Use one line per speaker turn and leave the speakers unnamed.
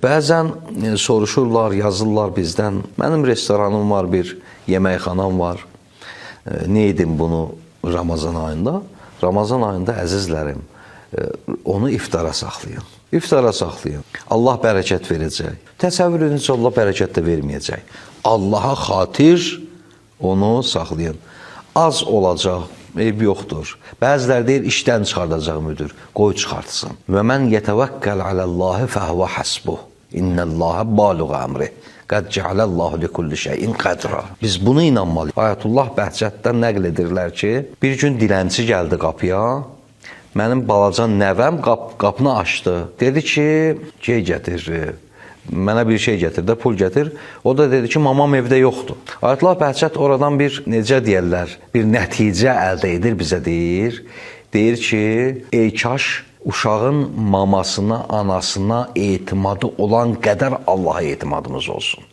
Bəzən soruşurlar, yazırlar bizdən. Mənim restoranım var, bir yeməkxanam var. Ne edim bunu Ramazan ayında? Ramazan ayında əzizlərim, onu iftara saxlayın. İftara saxlayın. Allah bərəkət verəcək. Təsəvvür edin ki, Allah bərəkət də verməyəcək. Allaha xatir onu saxlayın. Az olacaq, eyb yoxdur. Bəziləri deyir, işdən çıxardacaq müdür. Qoy çıxartsın. Və mən yetəvəkkəl aləllahi fəhvə həsbuh. İnnəllahə baluğa əmri. Qəd cəaləllahu likulli şeyin qədra. Biz bunu inanmalıyıq. Ayətullah Bəhcətdən nəql edirlər ki, bir gün dilənçi gəldi qapıya. Mənim balaca nəvəm qapını açdı. Dedi ki, gətir. Mənə bir şey gətir də, pul gətir. O da dedi ki, mamam evdə yoxdur. Ayətullah Bəhcət oradan bir, necə deyərlər, bir nəticə əldə edir, bizə deyir. Deyir ki, ey kaş uşağın mamasına, anasına etimadı olan qədər Allaha etimadımız olsun.